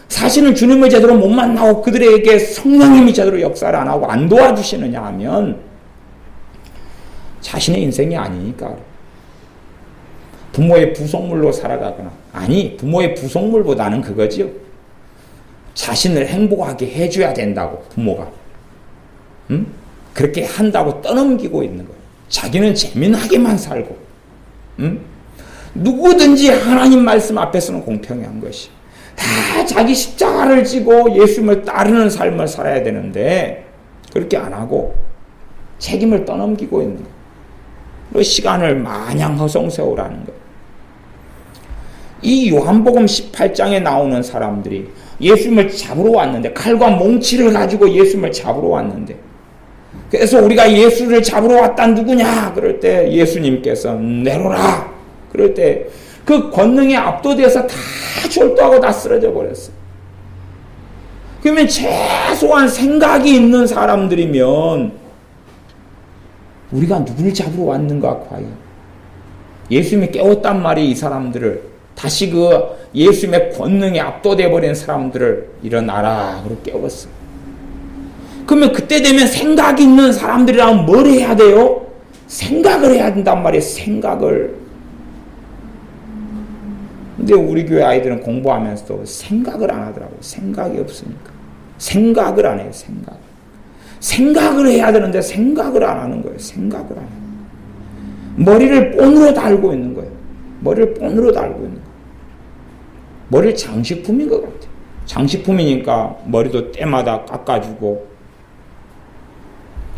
사실은 주님을 제대로 못 만나고 그들에게 성령님이 제대로 역사를 안 하고 안 도와주시느냐 하면 자신의 인생이 아니니까. 부모의 부속물로 살아가거나 아니 부모의 부속물보다는 그거지요. 자신을 행복하게 해줘야 된다고 부모가 그렇게 한다고 떠넘기고 있는 거예요. 자기는 재미나게만 살고 누구든지 하나님 말씀 앞에서는 공평한 것이 다 자기 십자가를 지고 예수님을 따르는 삶을 살아야 되는데 그렇게 안 하고 책임을 떠넘기고 있는 거예요. 그 시간을 마냥 허송세우라는 거예요. 이 요한복음 18장에 나오는 사람들이 예수님을 잡으러 왔는데 칼과 몽치를 가지고 예수님을 잡으러 왔는데 그래서 우리가 예수를 잡으러 왔다 누구냐? 그럴 때 예수님께서 내로라. 그럴 때 그 권능에 압도돼서 다 졸도하고 다 쓰러져 버렸어요. 그러면 최소한 생각이 있는 사람들이면 우리가 누구를 잡으러 왔는가 과연? 예수님이 깨웠단 말이 이 사람들을 다시 그 예수님의 권능에 압도돼 버린 사람들을 일어나라 그렇게 깨웠어요. 그러면 그때 되면 생각 있는 사람들이라면 뭘 해야 돼요? 생각을 해야 된단 말이에요. 생각을. 근데 우리 교회 아이들은 공부하면서도 생각을 안 하더라고요. 생각이 없으니까. 생각을 안 해요. 생각을 해야 되는데 생각을 안 하는 거예요. 생각을 안 해요. 머리를 본으로 달고 있는 거예요. 머리를 본으로 달고 있는 거예요. 머리를 장식품인 것 같아요. 장식품이니까 머리도 때마다 깎아주고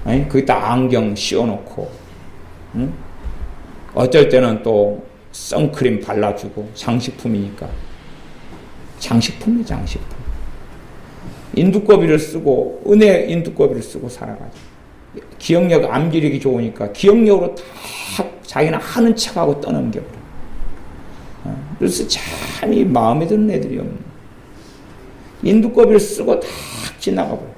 거기다 안경 씌워놓고 어쩔 때는 또 선크림 발라주고 장식품이니까 장식품이 장식품. 인두꺼비를 쓰고 은혜 인두꺼비를 쓰고 살아가죠. 기억력 암기력이 좋으니까 기억력으로 다 자기는 하는 척하고 떠넘겨버려. 그래서 참 이 마음에 드는 애들이 없는 인두꺼비를 쓰고 다 지나가버려.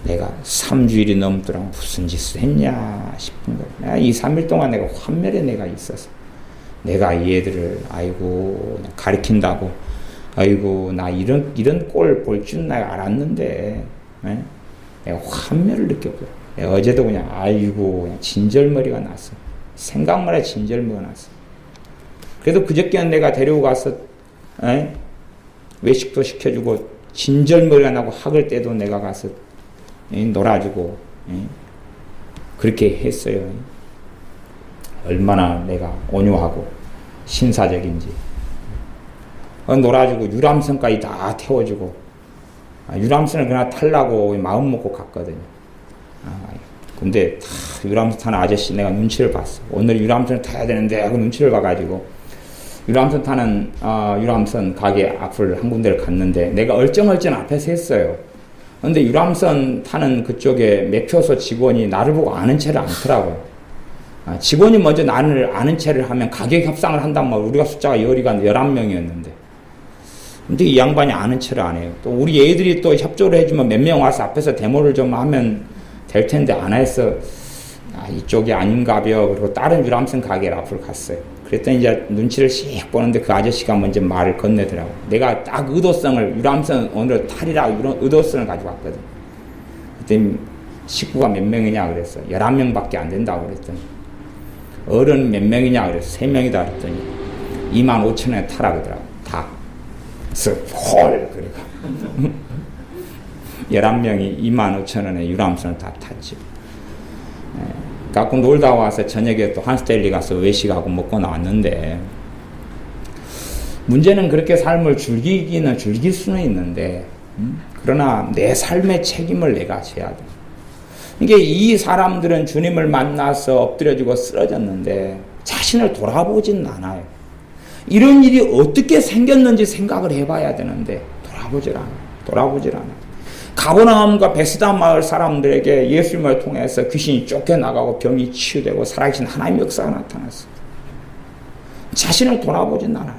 내가 3주일이 넘도록 무슨 짓을 했냐 싶은 거야. 2, 3일 동안 내가 환멸에 내가 있어서 내가 이 애들을 아이고 가리킨다고 아이고 나 이런 꼴 볼 줄 내가 알았는데 내가 환멸을 느껴버려. 내가 어제도 그냥 아이고 그냥 진절머리가 났어. 생각만 해 진절머리가 났어. 그래도 그저께는 내가 데리고 가서 외식도 시켜주고 진절머리가 나고 학을 때도 내가 가서 놀아주고 그렇게 했어요. 얼마나 내가 온유하고 신사적인지. 놀아주고 유람선까지 다 태워주고 유람선을 그냥 타려고 마음 먹고 갔거든요. 근데 유람선 타는 아저씨 내가 눈치를 봤어. 오늘 유람선을 타야 되는데 하고 눈치를 봐가지고 유람선 타는 유람선 가게 앞을 한 군데를 갔는데 내가 얼쩡얼쩡 앞에서 했어요. 근데 유람선 타는 그쪽에 매표소 직원이 나를 보고 아는 체를 않더라고요. 직원이 먼저 나를 아는 체를 하면 가격 협상을 한단 말이에요. 우리가 숫자가 11명이었는데. 근데 이 양반이 아는 체를 안 해요. 또 우리 애들이 또 협조를 해주면 몇 명 와서 앞에서 데모를 좀 하면 될 텐데 안 해서 이쪽이 아닌가벼. 그리고 다른 유람선 가게 앞으로 갔어요. 그랬더니 이제 눈치를 씩 보는데 그 아저씨가 먼저 말을 건네더라고. 내가 딱 의도성을 유람선 오늘 탈이라 이런 의도성을 가지고 왔거든. 그랬더니 식구가 몇 명이냐 그랬어. 11명밖에 안 된다고 그랬더니 어른 몇 명이냐 그랬어. 3명이다 그랬더니 25,000원에 타라 그러더라고. 다. 그래서 헐 그래가 11명이 25,000원에 유람선을 다 탔지. 갖고 놀다 와서 저녁에 또 한스텔리 가서 외식하고 먹고 나왔는데 문제는 그렇게 삶을 즐길 수는 있는데 그러나 내 삶의 책임을 내가 져야 돼. 이게 이 사람들은 주님을 만나서 엎드려지고 쓰러졌는데 자신을 돌아보진 않아요. 이런 일이 어떻게 생겼는지 생각을 해봐야 되는데 돌아보질 않아요. 가버나움과 베스다 마을 사람들에게 예수님을 통해서 귀신이 쫓겨나가고 병이 치유되고 살아계신 하나님의 역사가 나타났어요. 자신을 돌아보진 않아요.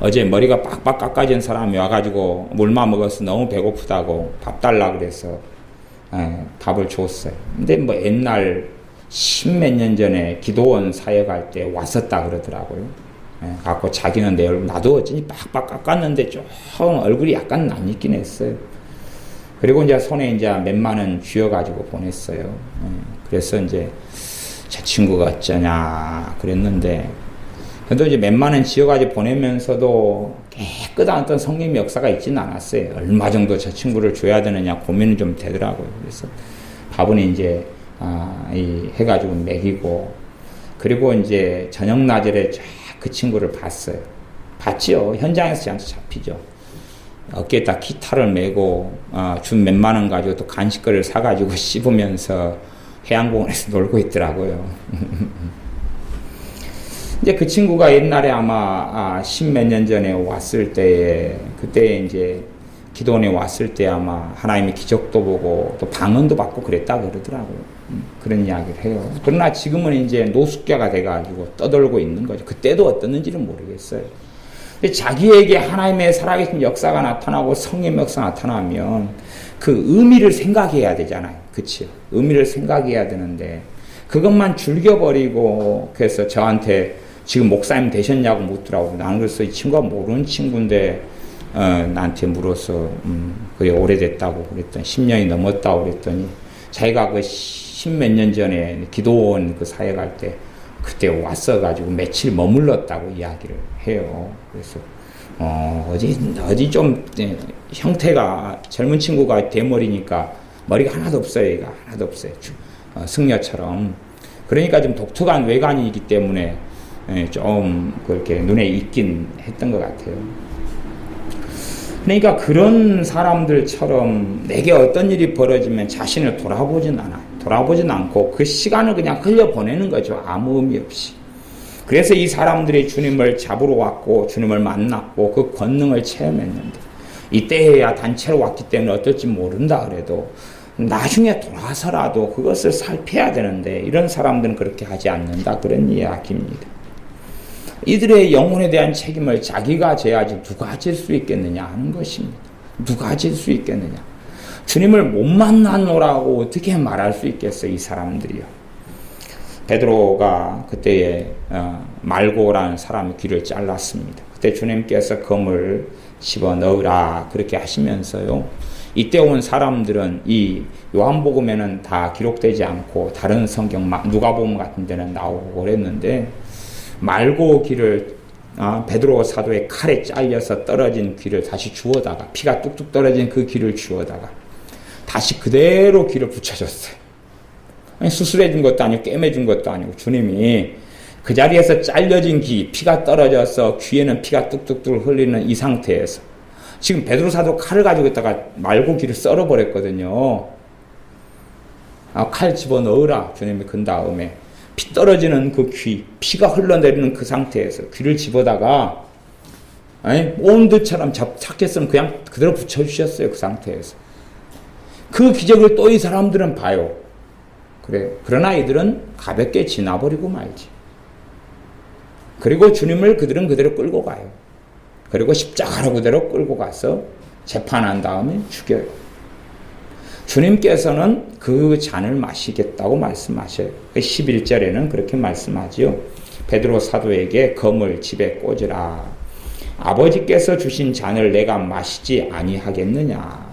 어제 머리가 빡빡 깎아진 사람이 와가지고 물만 먹어서 너무 배고프다고 밥 달라 그래서 밥을 줬어요. 근데 뭐 옛날 10몇 년 전에 기도원 사역할 때 왔었다 그러더라고요. 갖고 자기는 내 얼굴 나도 어쩐지 빡빡 깎았는데 좀 얼굴이 약간 낯익긴 했어요. 그리고 이제 손에 이제 몇만 원 쥐어가지고 보냈어요. 그래서 이제 저 친구가 어쩌냐 그랬는데 그래도 이제 몇만 원 쥐어가지고 보내면서도 깨끗한 어떤 성님의 역사가 있지는 않았어요. 얼마 정도 저 친구를 줘야 되느냐 고민이 좀 되더라고요. 그래서 밥은 이제 해가지고 먹이고 그리고 이제 저녁 낮에 그 친구를 봤어요. 봤지요. 현장에서 저한테 잡히죠. 어깨에다 기타를 메고 준 몇만 원 가지고 또 간식거리를 사가지고 씹으면서 해양공원에서 놀고 있더라고요. 이제 그 친구가 옛날에 아마 10몇 년 전에 왔을 때에 그때 이제 기도원에 왔을 때 아마 하나님의 기적도 보고 또 방언도 받고 그랬다 그러더라고요. 그런 이야기를 해요. 그러나 지금은 이제 노숙자가 돼가지고 떠돌고 있는 거죠. 그때도 어땠는지는 모르겠어요. 근데 자기에게 하나님의 살아계신 역사가 나타나고 성령의 역사가 나타나면 그 의미를 생각해야 되잖아요. 그치? 의미를 생각해야 되는데 그것만 즐겨버리고 그래서 저한테 지금 목사님 되셨냐고 묻더라고요. 나는 그래서 이 친구가 모르는 친구인데 나한테 물어서 그게 오래됐다고 그랬더니 10년이 넘었다고 그랬더니 자기가 그 10몇 년 전에 기도원 그 사역할 때 그때 왔어가지고 며칠 머물렀다고 이야기를 해요. 그래서 어디 좀 형태가 젊은 친구가 대머리니까 머리가 하나도 없어요. 얘가 하나도 없어요. 승려처럼. 그러니까 좀 독특한 외관이기 때문에 좀 그렇게 눈에 익긴 했던 것 같아요. 그러니까 그런 사람들처럼 내게 어떤 일이 벌어지면 자신을 돌아보진 않아요. 돌아보진 않고 그 시간을 그냥 흘려보내는 거죠. 아무 의미 없이. 그래서 이 사람들이 주님을 잡으러 왔고 주님을 만났고 그 권능을 체험했는데 이때야 단체로 왔기 때문에 어떨지 모른다 그래도 나중에 돌아서라도 그것을 살펴야 되는데 이런 사람들은 그렇게 하지 않는다 그런 이야기입니다. 이들의 영혼에 대한 책임을 자기가 져야지 누가 질 수 있겠느냐 하는 것입니다. 누가 질 수 있겠느냐. 주님을 못 만났노라고 어떻게 말할 수 있겠어요, 이 사람들이요. 베드로가 그때에 말고라는 사람의 귀를 잘랐습니다. 그때 주님께서 검을 집어넣으라 그렇게 하시면서요. 이때 온 사람들은 이 요한복음에는 다 기록되지 않고 다른 성경 누가복음 같은 데는 나오고 그랬는데 말고 귀를 베드로 사도의 칼에 잘려서 떨어진 귀를 다시 주워다가 피가 뚝뚝 떨어진 그 귀를 주워다가 다시 그대로 귀를 붙여줬어요. 아니, 수술해 준 것도 아니고 꿰매 준 것도 아니고 주님이 그 자리에서 잘려진 귀, 피가 떨어져서 귀에는 피가 뚝뚝뚝 흘리는 이 상태에서 지금 베드로 사도 칼을 가지고 있다가 말고 귀를 썰어버렸거든요. 칼 집어넣으라 주님이 그 다음에 피 떨어지는 그 귀, 피가 흘러내리는 그 상태에서 귀를 집어다가 온드처럼 착했으면 그냥 그대로 붙여주셨어요. 그 상태에서. 그 기적을 또 이 사람들은 봐요. 그래요. 그러나 이들은 가볍게 지나버리고 말지. 그리고 주님을 그들은 그대로 끌고 가요. 그리고 십자가로 그대로 끌고 가서 재판한 다음에 죽여요. 주님께서는 그 잔을 마시겠다고 말씀하셔요. 11절에는 그렇게 말씀하지요. 베드로 사도에게 검을 집에 꽂으라. 아버지께서 주신 잔을 내가 마시지 아니하겠느냐.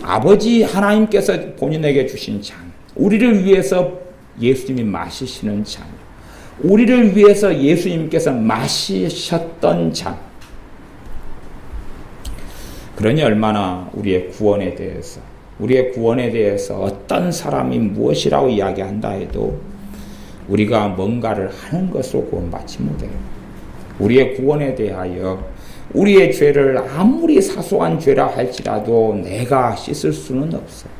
아버지 하나님께서 본인에게 주신 잔, 우리를 위해서 예수님이 마시시는 잔, 우리를 위해서 예수님께서 마시셨던 잔. 그러니 얼마나 우리의 구원에 대해서 어떤 사람이 무엇이라고 이야기한다 해도 우리가 뭔가를 하는 것으로 구원받지 못해요. 우리의 구원에 대하여 우리의 죄를 아무리 사소한 죄라 할지라도 내가 씻을 수는 없어요.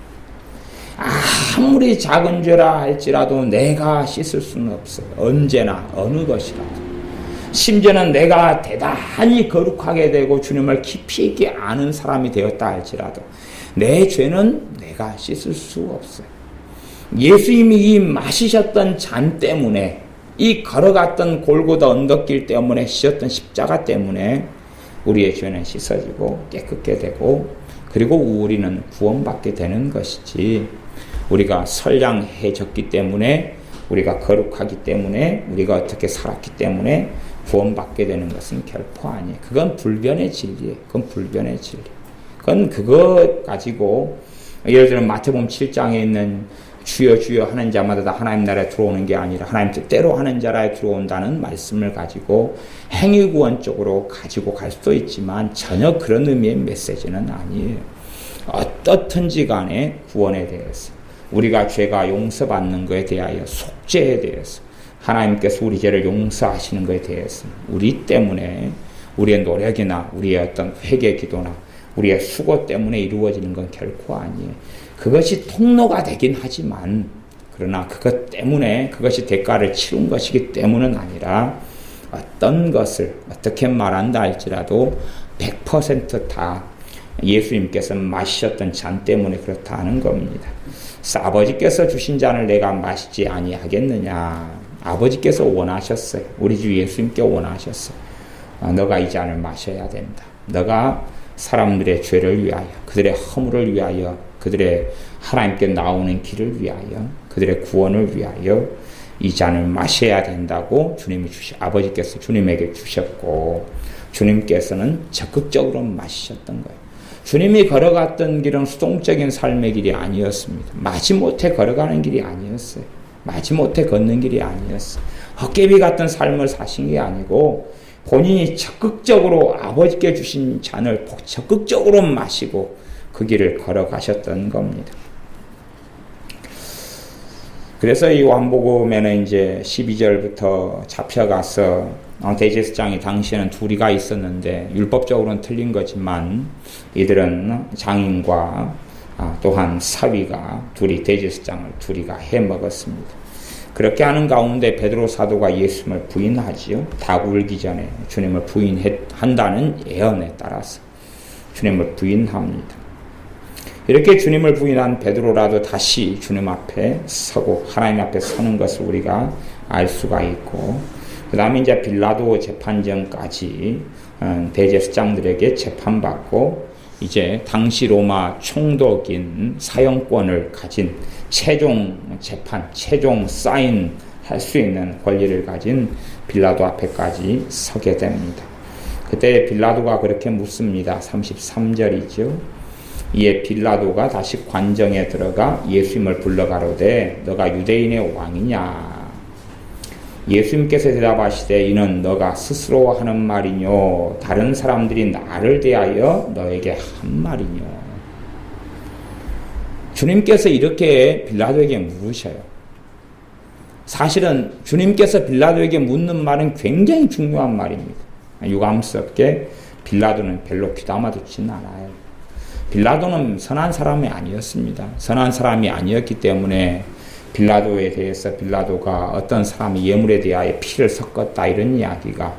아무리 작은 죄라 할지라도 내가 씻을 수는 없어요. 언제나 어느 것이라도. 심지어는 내가 대단히 거룩하게 되고 주님을 깊이 있게 아는 사람이 되었다 할지라도 내 죄는 내가 씻을 수 없어요. 예수님이 이 마시셨던 잔 때문에, 이 걸어갔던 골고다 언덕길 때문에, 씌었던 십자가 때문에 우리의 죄는 씻어지고 깨끗게 되고 그리고 우리는 구원받게 되는 것이지, 우리가 선량해졌기 때문에, 우리가 거룩하기 때문에, 우리가 어떻게 살았기 때문에 구원받게 되는 것은 결코 아니에요. 그건 불변의 진리예요. 그건 불변의 진리. 그건 그거 가지고 예를 들어 마태복음 7장에 있는 주여 주여 하는 자마다 다 하나님 나라에 들어오는 게 아니라 하나님 뜻대로 하는 자라에 들어온다는 말씀을 가지고 행위구원 쪽으로 가지고 갈 수도 있지만 전혀 그런 의미의 메시지는 아니에요. 어떻든지 간에 구원에 대해서, 우리가 죄가 용서받는 것에 대하여, 속죄에 대해서, 하나님께서 우리 죄를 용서하시는 것에 대해서 우리 때문에, 우리의 노력이나 우리의 어떤 회개 기도나 우리의 수고 때문에 이루어지는 건 결코 아니에요. 그것이 통로가 되긴 하지만, 그러나 그것 때문에, 그것이 대가를 치른 것이기 때문은 아니라 어떤 것을 어떻게 말한다 할지라도 100% 다 예수님께서 마시셨던 잔 때문에 그렇다는 겁니다. 그래서 아버지께서 주신 잔을 내가 마시지 아니하겠느냐. 아버지께서 원하셨어요. 우리 주 예수님께 원하셨어요. 너가 이 잔을 마셔야 된다. 너가 사람들의 죄를 위하여, 그들의 허물을 위하여, 그들의 하나님께 나오는 길을 위하여, 그들의 구원을 위하여 이 잔을 마셔야 된다고 아버지께서 주님에게 주셨고, 주님께서는 적극적으로 마시셨던 거예요. 주님이 걸어갔던 길은 수동적인 삶의 길이 아니었습니다. 마지못해 걸어가는 길이 아니었어요. 마지못해 걷는 길이 아니었어요. 헛개비 같은 삶을 사신 게 아니고 본인이 적극적으로 아버지께 주신 잔을 적극적으로 마시고 그 길을 걸어가셨던 겁니다. 그래서 이 요한복음에는 이제 12절부터 잡혀가서 대제사장이 당시에는 둘이가 있었는데 율법적으로는 틀린 거지만 이들은 장인과 또한 사위가 둘이 대제사장을 둘이가 해먹었습니다. 그렇게 하는 가운데 베드로 사도가 예수님을 부인하지요. 닭 울기 전에 주님을 부인한다는 예언에 따라서 주님을 부인합니다. 이렇게 주님을 부인한 베드로라도 다시 주님 앞에 서고 하나님 앞에 서는 것을 우리가 알 수가 있고, 그 다음에 이제 빌라도 재판정까지 대제사장들에게 재판받고 이제 당시 로마 총독인 사형권을 가진 최종 재판, 최종 사인할 수 있는 권리를 가진 빌라도 앞에까지 서게 됩니다. 그때 빌라도가 그렇게 묻습니다. 33절이죠. 이에 빌라도가 다시 관정에 들어가 예수님을 불러가로되 너가 유대인의 왕이냐? 예수님께서 대답하시되 이는 너가 스스로 하는 말이뇨 다른 사람들이 나를 대하여 너에게 한 말이뇨. 주님께서 이렇게 빌라도에게 물으셔요. 사실은 주님께서 빌라도에게 묻는 말은 굉장히 중요한 말입니다. 유감스럽게 빌라도는 별로 귀담아 듣지는 않아요. 빌라도는 선한 사람이 아니었습니다. 선한 사람이 아니었기 때문에 빌라도에 대해서 빌라도가 어떤 사람이 예물에 대하여 피를 섞었다 이런 이야기가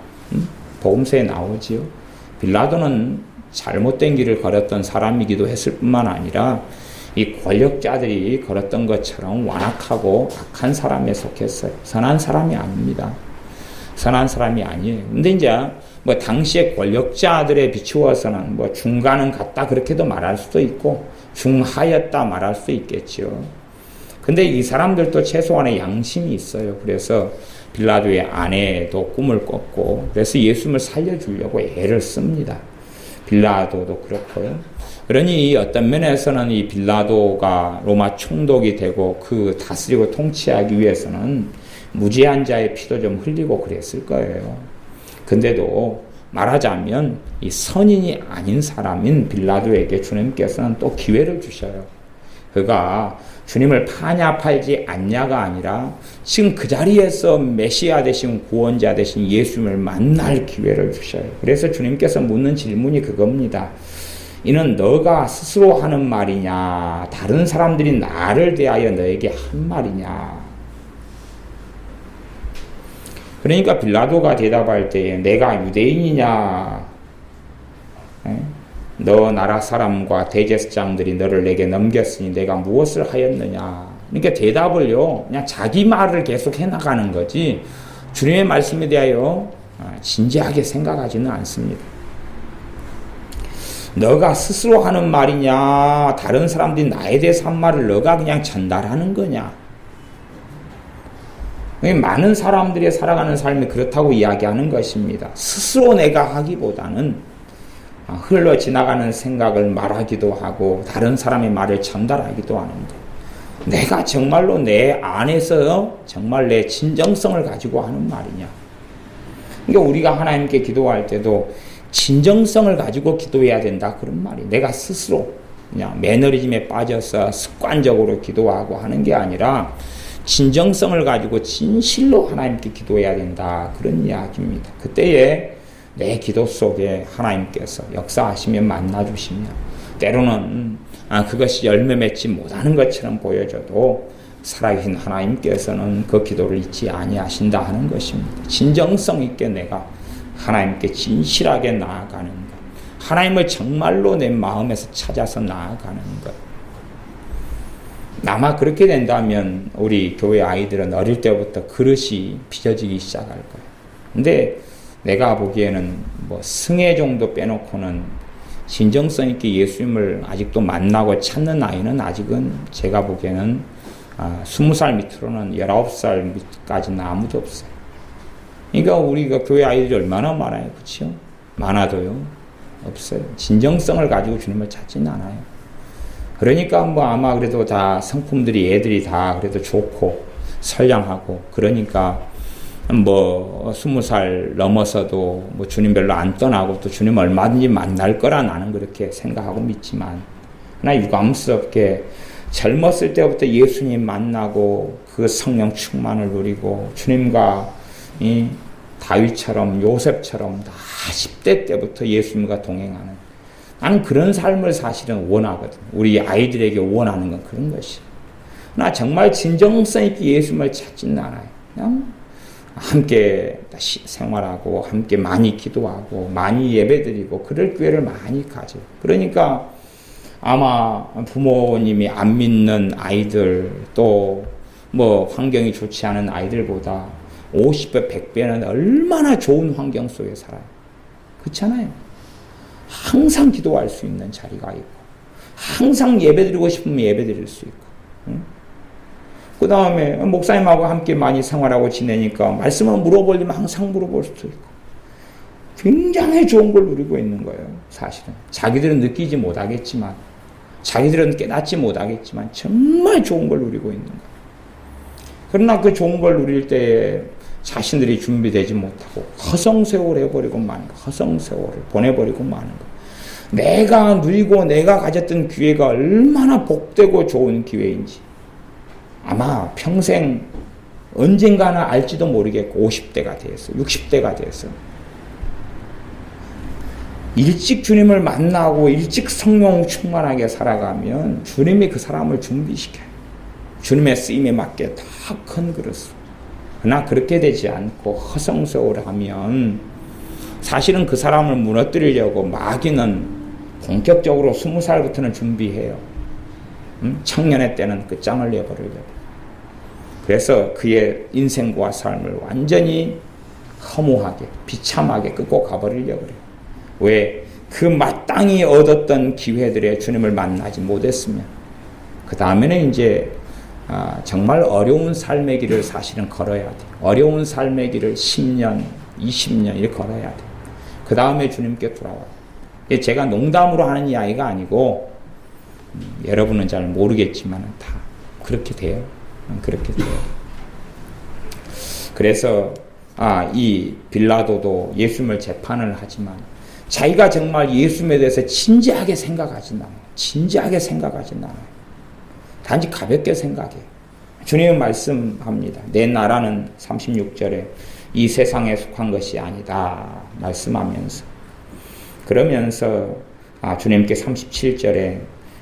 복음서에 나오지요. 빌라도는 잘못된 길을 걸었던 사람이기도 했을 뿐만 아니라 이 권력자들이 걸었던 것처럼 완악하고 악한 사람에 속했어요. 선한 사람이 아닙니다. 선한 사람이 아니에요. 근데 이제 뭐 당시의 권력자들에 비추어서는 뭐 중간은 같다 그렇게도 말할 수도 있고 중하였다 말할 수도 있겠죠. 근데 이 사람들도 최소한의 양심이 있어요. 그래서 빌라도의 아내도 꿈을 꿨고 그래서 예수님을 살려주려고 애를 씁니다. 빌라도도 그렇고요. 그러니 어떤 면에서는 이 빌라도가 로마 총독이 되고 그 다스리고 통치하기 위해서는 무죄한 자의 피도 좀 흘리고 그랬을 거예요. 근데도 말하자면 이 선인이 아닌 사람인 빌라도에게 주님께서는 또 기회를 주셔요. 그가 주님을 파냐 팔지 않냐가 아니라 지금 그 자리에서 메시아 되신 구원자 되신 예수님을 만날 기회를 주셔요. 그래서 주님께서 묻는 질문이 그겁니다. 이는 너가 스스로 하는 말이냐 다른 사람들이 나를 대하여 너에게 한 말이냐. 그러니까 빌라도가 대답할 때에 내가 유대인이냐 너 나라 사람과 대제사장들이 너를 내게 넘겼으니 내가 무엇을 하였느냐. 그러니까 대답을요 그냥 자기 말을 계속 해나가는 거지 주님의 말씀에 대하여 진지하게 생각하지는 않습니다. 너가 스스로 하는 말이냐 다른 사람들이 나에 대해서 한 말을 너가 그냥 전달하는 거냐. 많은 사람들이 살아가는 삶이 그렇다고 이야기하는 것입니다. 스스로 내가 하기보다는 흘러 지나가는 생각을 말하기도 하고 다른 사람의 말을 전달하기도 하는데 내가 정말로 내 안에서 정말 내 진정성을 가지고 하는 말이냐. 그러니까 우리가 하나님께 기도할 때도 진정성을 가지고 기도해야 된다 그런 말이 내가 스스로 그냥 매너리즘에 빠져서 습관적으로 기도하고 하는 게 아니라 진정성을 가지고 진실로 하나님께 기도해야 된다 그런 이야기입니다. 그때에 내 기도 속에 하나님께서 역사하시면 만나주시면 때로는 그것이 열매 맺지 못하는 것처럼 보여져도 살아계신 하나님께서는 그 기도를 잊지 아니하신다 하는 것입니다. 진정성 있게 내가 하나님께 진실하게 나아가는 것, 하나님을 정말로 내 마음에서 찾아서 나아가는 것. 아마 그렇게 된다면 우리 교회 아이들은 어릴 때부터 그릇이 빚어지기 시작할 거예요. 근데 내가 보기에는 뭐 승혜 정도 빼놓고는 진정성 있게 예수님을 아직도 만나고 찾는 아이는 아직은 제가 보기에는 20살 밑으로는 19살까지는 아무도 없어요. 그러니까 우리가 교회 아이들이 얼마나 많아요. 그렇죠? 많아도요. 없어요. 진정성을 가지고 주님을 찾지는 않아요. 그러니까 뭐 아마 그래도 다 성품들이 애들이 다 그래도 좋고 선량하고 그러니까 뭐 20살 넘어서도 뭐 주님 별로 안 떠나고 또 주님 얼마든지 만날 거라 나는 그렇게 생각하고 믿지만 그러나 유감스럽게 젊었을 때부터 예수님 만나고 그 성령 충만을 누리고 주님과 이 다윗처럼 요셉처럼 다 10대 때부터 예수님과 동행하는 나는 그런 삶을 사실은 원하거든. 우리 아이들에게 원하는 건 그런 것이. 나 정말 진정성 있게 예수님을 찾지는 않아요. 그냥 함께 생활하고 함께 많이 기도하고 많이 예배드리고 그럴 기회를 많이 가져요. 그러니까 아마 부모님이 안 믿는 아이들 또 뭐 환경이 좋지 않은 아이들보다 50배, 100배는 얼마나 좋은 환경 속에 살아요. 그렇잖아요. 항상 기도할 수 있는 자리가 있고 항상 예배드리고 싶으면 예배드릴 수 있고 그 다음에 목사님하고 함께 많이 생활하고 지내니까 말씀을 물어보려면 항상 물어볼 수도 있고 굉장히 좋은 걸 누리고 있는 거예요. 사실은 자기들은 느끼지 못하겠지만 자기들은 깨닫지 못하겠지만 정말 좋은 걸 누리고 있는 거예요. 그러나 그 좋은 걸 누릴 때에 자신들이 준비되지 못하고 허송세월 해버리고 마는 거, 허송세월을 보내버리고 마는 거. 내가 누리고 내가 가졌던 기회가 얼마나 복되고 좋은 기회인지 아마 평생 언젠가는 알지도 모르겠고 50대가 되었어, 60대가 되었어. 일찍 주님을 만나고 일찍 성령 충만하게 살아가면 주님이 그 사람을 준비시켜요. 주님의 쓰임에 맞게 다 큰 그릇으로. 그러나 그렇게 되지 않고 허송세월하면 사실은 그 사람을 무너뜨리려고 마귀는 본격적으로 20살부터는 준비해요. 청년의 때는 끝장을 내버리려고. 그래서 그의 인생과 삶을 완전히 허무하게 비참하게 끌고 가버리려고 그래요. 왜? 그 마땅히 얻었던 기회들에 주님을 만나지 못했으면 그 다음에는 이제 정말 어려운 삶의 길을 사실은 걸어야 돼. 어려운 삶의 길을 10년, 20년 이렇게 걸어야 돼. 그 다음에 주님께 돌아와요. 제가 농담으로 하는 이야기가 아니고 여러분은 잘 모르겠지만 다 그렇게 돼요. 그렇게 돼요. 그래서 이 빌라도도 예수님을 재판을 하지만 자기가 정말 예수님에 대해서 진지하게 생각하진 않아요. 진지하게 말씀하진 않아요. 단지 가볍게 생각해요. 주님은 말씀합니다. 내 나라는 36절에 이 세상에 속한 것이 아니다 말씀하면서 그러면서 주님께 37절에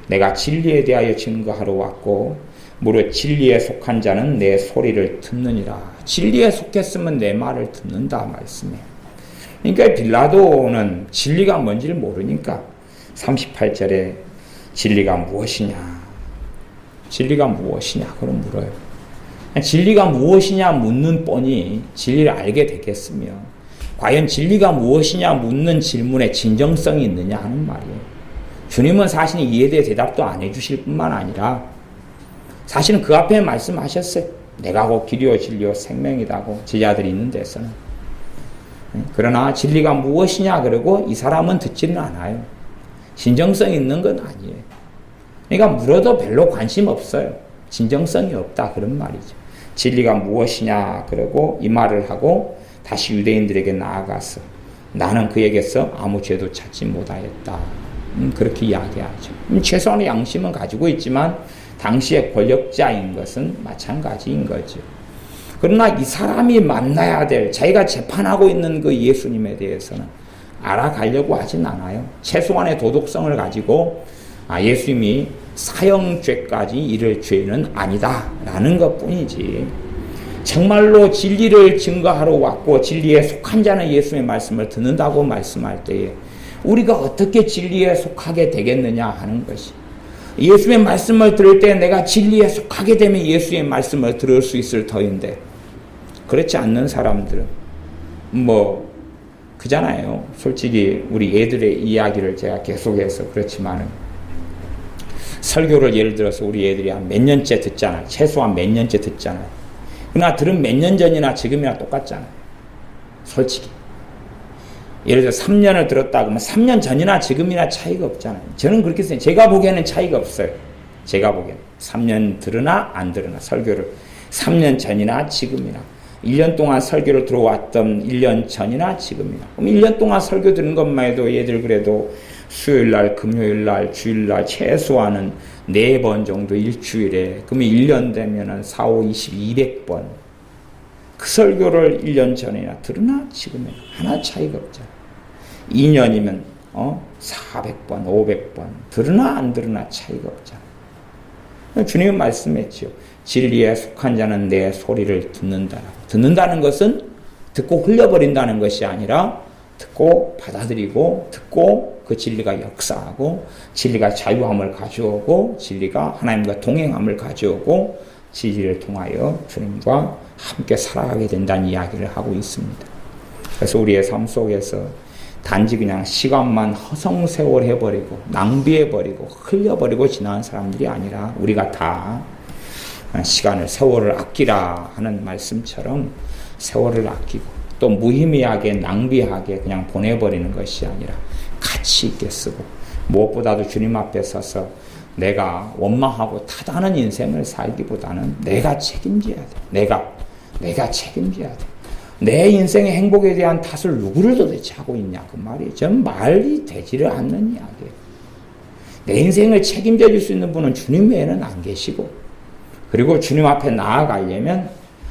내가 진리에 대하여 증거하러 왔고 무릇 진리에 속한 자는 내 소리를 듣느니라. 진리에 속했으면 내 말을 듣는다 말씀해요. 그러니까 빌라도는 진리가 뭔지를 모르니까 38절에 진리가 무엇이냐? 진리가 무엇이냐? 그럼 물어요. 진리가 무엇이냐 묻는 뻔히 진리를 알게 되겠으며 과연 진리가 무엇이냐 묻는 질문에 진정성이 있느냐 하는 말이에요. 주님은 사실 이에 대해 대답도 안 해주실 뿐만 아니라 사실은 그 앞에 말씀하셨어요. 내가 곧 길이요 진리요 생명이다고 제자들이 있는 데서는. 그러나 진리가 무엇이냐 그러고 이 사람은 듣지는 않아요. 진정성 있는 건 아니에요. 그러니까 물어도 별로 관심 없어요. 진정성이 없다 그런 말이죠. 진리가 무엇이냐 그러고 이 말을 하고 다시 유대인들에게 나아가서 나는 그에게서 아무 죄도 찾지 못하였다. 그렇게 이야기하죠. 최소한의 양심은 가지고 있지만 당시의 권력자인 것은 마찬가지인 거죠. 그러나 이 사람이 만나야 될 자기가 재판하고 있는 그 예수님에 대해서는 알아가려고 하진 않아요. 최소한의 도덕성을 가지고 예수님이 사형죄까지 이를 죄는 아니다 라는 것뿐이지 정말로 진리를 증거하러 왔고 진리에 속한 자는 예수님의 말씀을 듣는다고 말씀할 때에 우리가 어떻게 진리에 속하게 되겠느냐 하는 것이 예수의 말씀을 들을 때 내가 진리에 속하게 되면 예수의 말씀을 들을 수 있을 터인데 그렇지 않는 사람들은 그잖아요. 솔직히 우리 애들의 이야기를 제가 계속해서 그렇지만은 설교를 예를 들어서 우리 애들이 한 몇 년째 듣잖아요. 최소한 몇 년째 듣잖아요. 그러나 들은 몇 년 전이나 지금이나 똑같잖아요. 솔직히. 예를 들어 3년을 들었다 그러면 3년 전이나 지금이나 차이가 없잖아요. 저는 그렇게 생각해요. 제가 보기에는 차이가 없어요. 제가 보기에는. 3년 들으나 안 들으나 설교를 3년 전이나 지금이나 1년 동안 설교를 들어왔던 1년 전이나 지금이나 그럼 1년 동안 설교 들은 것만 해도 얘들 그래도 수요일날, 금요일날, 주일날 최소한은 4번 정도 일주일에 그러면 1년 되면은 4, 5, 20, 200번 그 설교를 1년 전이나 들으나 지금이나 하나 차이가 없잖아. 2년이면 400번, 500번 들으나 안 들으나 차이가 없잖아. 주님은 말씀했죠. 진리에 속한 자는 내 소리를 듣는다. 듣는다는 것은 듣고 흘려버린다는 것이 아니라 듣고 받아들이고 듣고 그 진리가 역사하고 진리가 자유함을 가져오고 진리가 하나님과 동행함을 가져오고 진리를 통하여 주님과 함께 살아가게 된다는 이야기를 하고 있습니다. 그래서 우리의 삶 속에서 단지 그냥 시간만 허송세월해버리고 낭비해버리고 흘려버리고 지나는 사람들이 아니라 우리가 다 시간을 세월을 아끼라 하는 말씀처럼 세월을 아끼고 또 무의미하게 낭비하게 그냥 보내버리는 것이 아니라 가치 있게 쓰고 무엇보다도 주님 앞에 서서 내가 원망하고 타다는 인생을 살기보다는 내가 책임져야 돼. 내가 책임져야 돼. 내 인생의 행복에 대한 탓을 누구를 도대체 하고 있냐 그 말이죠. 말이 되지를 않는 이야기예요. 내 인생을 책임져 줄 수 있는 분은 주님 외에는 안 계시고 그리고 주님 앞에 나아가려면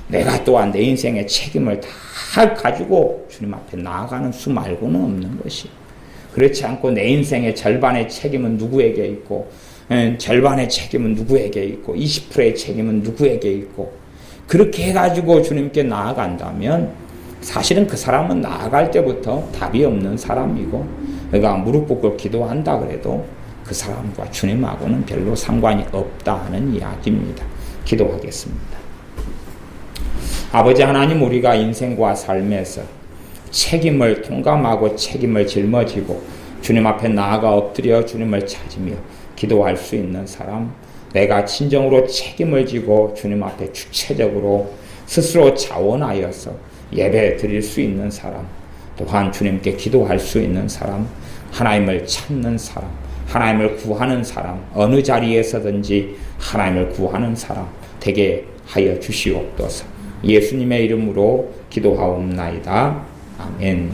내가 또한 내 인생의 책임을 다 가지고 주님 앞에 나아가는 수 말고는 없는 것이. 그렇지 않고 내 인생의 절반의 책임은 누구에게 있고 절반의 책임은 누구에게 있고 20%의 책임은 누구에게 있고 그렇게 해가지고 주님께 나아간다면 사실은 그 사람은 나아갈 때부터 답이 없는 사람이고 내가 무릎 꿇고 기도한다 그래도 그 사람과 주님하고는 별로 상관이 없다 하는 이야기입니다. 기도하겠습니다. 아버지 하나님, 우리가 인생과 삶에서 책임을 통감하고 책임을 짊어지고 주님 앞에 나아가 엎드려 주님을 찾으며 기도할 수 있는 사람, 내가 진정으로 책임을 지고 주님 앞에 주체적으로 스스로 자원하여서 예배 드릴 수 있는 사람, 또한 주님께 기도할 수 있는 사람, 하나님을 찾는 사람, 하나님을 구하는 사람, 어느 자리에서든지 하나님을 구하는 사람 되게 하여 주시옵소서. 예수님의 이름으로 기도하옵나이다. 아멘.